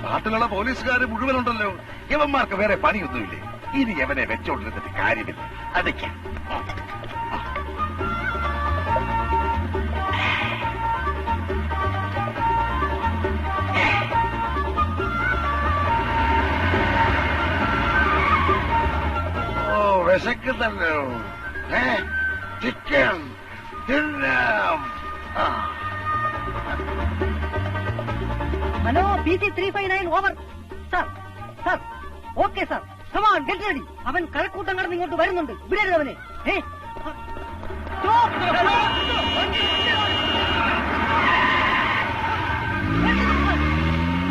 നാട്ടിലുള്ള പോലീസുകാർ മുഴുവനുണ്ടല്ലോ. യവന്മാർക്ക് വേറെ പണിയൊന്നുമില്ലേ? ഇനി യവനെ വെച്ചോണ്ടിരുന്നിട്ട് കാര്യമില്ല. അതൊക്കെ വിശക്കുന്നല്ലോ. ചിക്കൻ തിന്നാം. Hello, PC 359 over. Sir sir okay sir, come on get ready. അവൻ കഴക്കൂട്ടം കടന്ന് ഇങ്ങോട്ട് വരുന്നുണ്ട്. വിടരുത് അവനെ.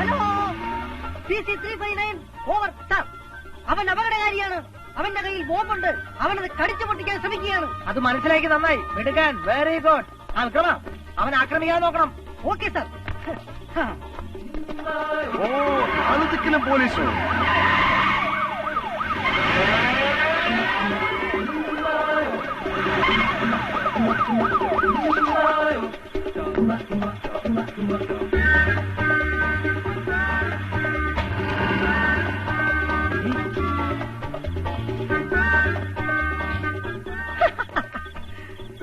Hello, PC 359 over. സർ, അവൻ അപകടകാരിയാണ്. അവന്റെ കയ്യിൽ ബോംബുണ്ട്. അവനത് കടിച്ചു പൊട്ടിക്കാൻ ശ്രമിക്കുകയാണ്. അത് മനസ്സിലാക്കി നന്നായി. മിടുക്കാൻ, വെരി ഗുഡ്. ആൾക്കണം, അവൻ ആക്രമിക്കാൻ നോക്കണം. Okay sir. ഓ, ആളുതിക്കിലും പോലീസോ?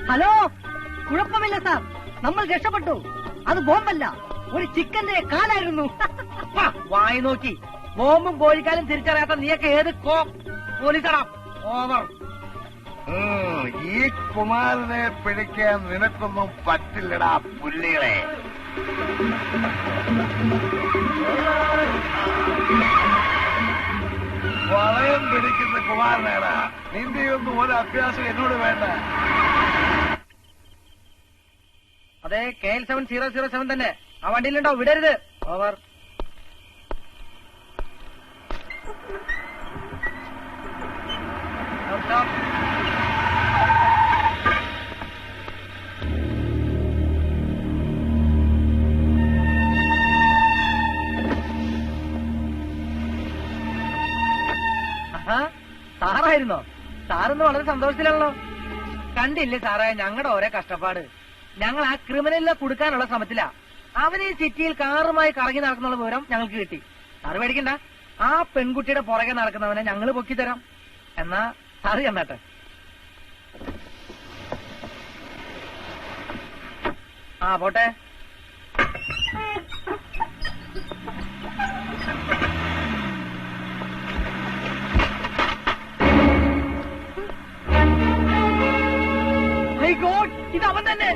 ഹലോ, കുഴപ്പമില്ല സാർ, നമ്മൾ രക്ഷപ്പെട്ടു. അത് ബോംബല്ല, ഒരു ചിക്കന്റെ കാലായിരുന്നു. വായി നോക്കി ബോംബും കോഴിക്കാലും തിരിച്ചറിയാത്ത നീയൊക്കെ ഏത് പോലീസാടാ? ഓവർ. ഈ കുമാരനെ പിടിക്കാൻ നിനക്കൊന്നും പറ്റില്ലടാ പുല്ലികളെ. വളയം പിടിക്കുന്ന കുമാരനേടാ. നിന്റെയൊന്നും ഒരു അഭ്യാസം എന്നോട് വേണ്ട. അതെ, KL 7007 തന്നെ. ആ വണ്ടിയിലുണ്ടോ? വിടരുത്. ഓവർ. സാറായിരുന്നോ? സാറൊന്ന് വളരെ സന്തോഷത്തിലാണല്ലോ. കണ്ടില്ലേ സാറേ ഞങ്ങളുടെ ഓരോ കഷ്ടപ്പാട്. ഞങ്ങൾ ആ ക്രിമിനലിനെ കൊടുക്കാനുള്ള ശ്രമത്തിലാ. അവന് ഈ സിറ്റിയിൽ കാറുമായി കറങ്ങി നടക്കുന്ന വിവരം ഞങ്ങൾക്ക് കിട്ടി. സാറ് പേടിക്കണ്ട, ആ പെൺകുട്ടിയുടെ പുറകെ നടക്കുന്നവനെ ഞങ്ങൾ പൊക്കിത്തരാം. എന്നാ സാറ് ചെന്നാട്ടെ. ആ പോട്ടെ. ഇത് അവൻ തന്നെ.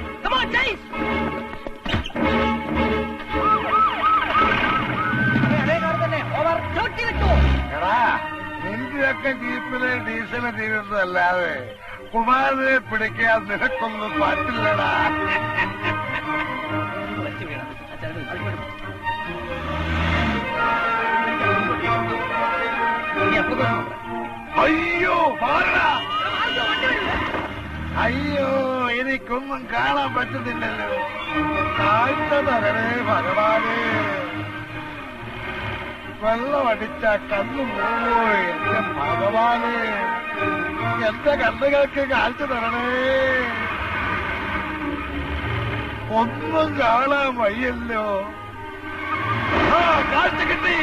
അതേ കാർ തന്നെ. ഓവർ. എടാ, നിന്റെയൊക്കെ ജീപ്പിലെ ഡീസല് തീരുന്നതല്ലാതെ കുമാരനെ പിടിക്കാൻ നിനക്കൊന്നും പറ്റില്ലടാ. അയ്യോ മാറടാ. അയ്യോ, എനിക്കൊന്നും കാണാൻ പറ്റുന്നില്ലല്ലോ. കാഴ്ച തരണേ ഭഗവാനേ. വെള്ളമടിച്ച കണ്ണു പോവോ എന്റെ ഭഗവാനേ. എന്റെ കണ്ണുകൾക്ക് കാഴ്ച തരണേ. ഒന്നും കാണാൻ വയ്യല്ലോ. ആ, കാഴ്ച കിട്ടി.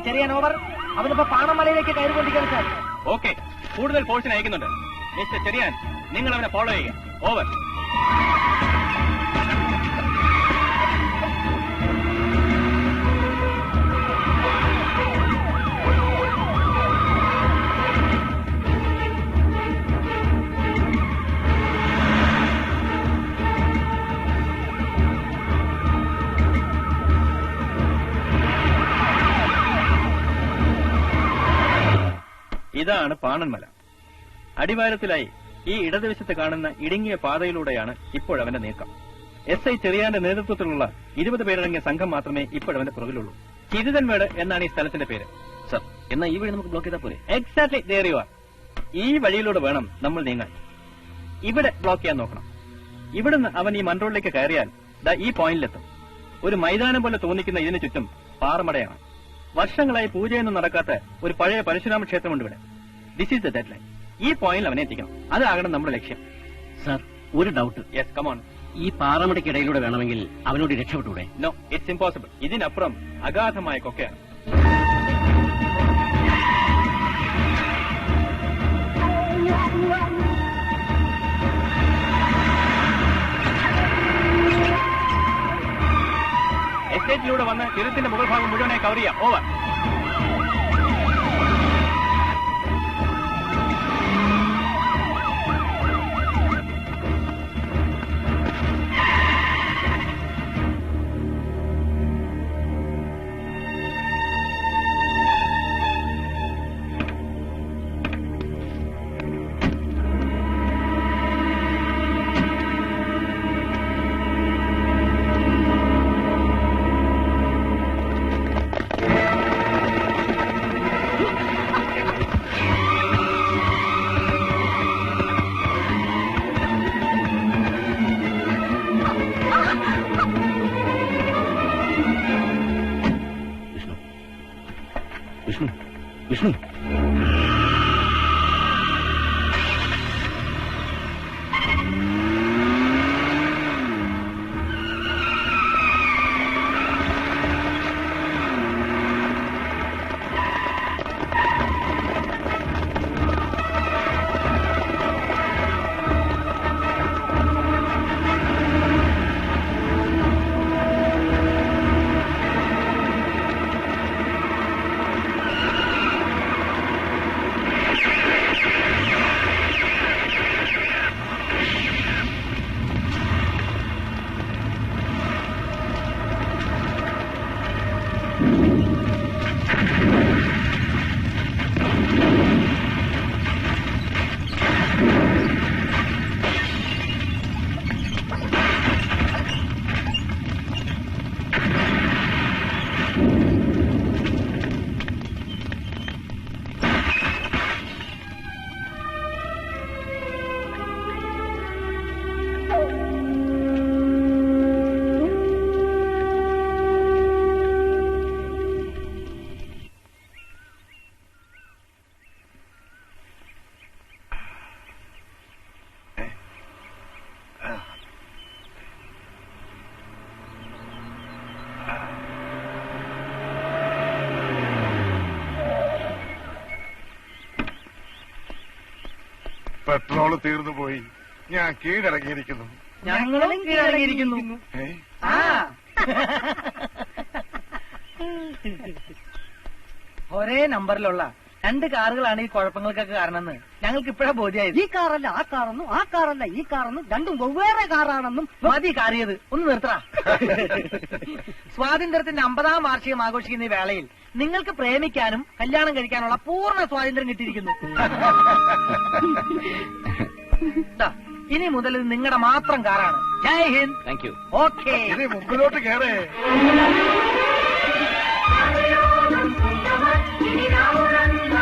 ചെറിയ ഓവർ. അവനിപ്പോ പാണമലയിലേക്ക് കയറിക്കൊണ്ടിരിക്കുകയാണ് സാർ. ഓക്കെ, കൂടുതൽ ഫോഴ്സിനെ അയക്കുന്നുണ്ട്. മിസ്റ്റർ ചെറിയാൻ, നിങ്ങൾ അവനെ ഫോളോ ചെയ്യുക. ഓവർ. ഇതാണ് പാണന്മല. അടിവാരത്തിലായി ഈ ഇടതുവശത്ത് കാണുന്ന ഇടുങ്ങിയ പാതയിലൂടെയാണ് ഇപ്പോഴവന്റെ നീക്കം. SI ചെറിയാന്റെ നേതൃത്വത്തിലുള്ള 20 പേരടങ്ങിയ സംഘം മാത്രമേ ഇപ്പോഴവന്റെ പുറകിലുള്ളൂ. ചിരിതൻമേട് എന്നാണ് ഈ സ്ഥലത്തിന്റെ പേര്. സർ, എന്നാ ഈ വഴി നമുക്ക് ബ്ലോക്ക് ചെയ്താൽ പോലെ? Exactly, there you are. ഈ വഴിയിലൂടെ വേണം നമ്മൾ നീങ്ങാൻ. ഇവിടെ ബ്ലോക്ക് ചെയ്യാൻ നോക്കണം. ഇവിടുന്ന് അവൻ ഈ മൺറോഡിലേക്ക് കയറിയാൽ ഈ പോയിന്റിലെത്തും. ഒരു മൈതാനം പോലെ തോന്നിക്കുന്ന ഇതിന് ചുറ്റും പാറമടയാണ്. വർഷങ്ങളായി പൂജയൊന്നും നടക്കാത്ത ഒരു പഴയ പരശുരാമ ക്ഷേത്രമുണ്ട് ഇവിടെ. This is the dead line. ഈ പോയിന്റിൽ അവനെ എത്തിക്കണം. അതാകണം നമ്മുടെ ലക്ഷ്യം. സർ, ഒരു ഡൗട്ട്. Yes, come on. ഈ പാറമടയ്ക്കിടയിലൂടെ വേണമെങ്കിൽ അവനോട് രക്ഷപ്പെട്ടൂടെ? No, it's impossible. ഇതിനപ്പുറം അഗാധമായ കൊക്കയാണ്. എസ്റ്റേറ്റിലൂടെ വന്ന് ചുരത്തിന്റെ മുകൾ ഭാഗം മുഴുവനായി കവർ ചെയ്യാം. ഓവർ. വിഷ്ണു, വിഷ്ണു, പെട്രോള് തീർന്നു പോയി. ഞാൻ കീഴടങ്ങിയിരിക്കുന്നു. ഞങ്ങളും കീഴടങ്ങിയിരിക്കുന്നു. ആ ഒരേ നമ്പറിലുള്ള 2 കാറുകളാണ് ഈ കുഴപ്പങ്ങൾക്കൊക്കെ കാരണമെന്ന് ഞങ്ങൾക്ക് ഇപ്പോഴാ ബോധ്യമായത്. ഈ കാറല്ല ആ കാറെന്നും ആ കാറല്ല ഈ കാറെന്നും രണ്ടും വെവ്വേറെ കാറാണെന്നും മതി കാറിയത്. ഒന്ന് നിർത്തറ. സ്വാതന്ത്ര്യത്തിന്റെ 50ാം വാർഷികം ആഘോഷിക്കുന്ന ഈ വേളയിൽ നിങ്ങൾക്ക് പ്രേമിക്കാനും കല്യാണം കഴിക്കാനുള്ള പൂർണ്ണ സ്വാതന്ത്ര്യം കിട്ടിയിരിക്കുന്നു. ദാ, ഇനി മുതൽ ഇത് നിങ്ങളുടെ മാത്രം കാറാണ്. ജയ് ഹിന്ദ്. Thank you. ഓക്കേ. ഇനി മുമ്പിലോട്ട് കയറേ.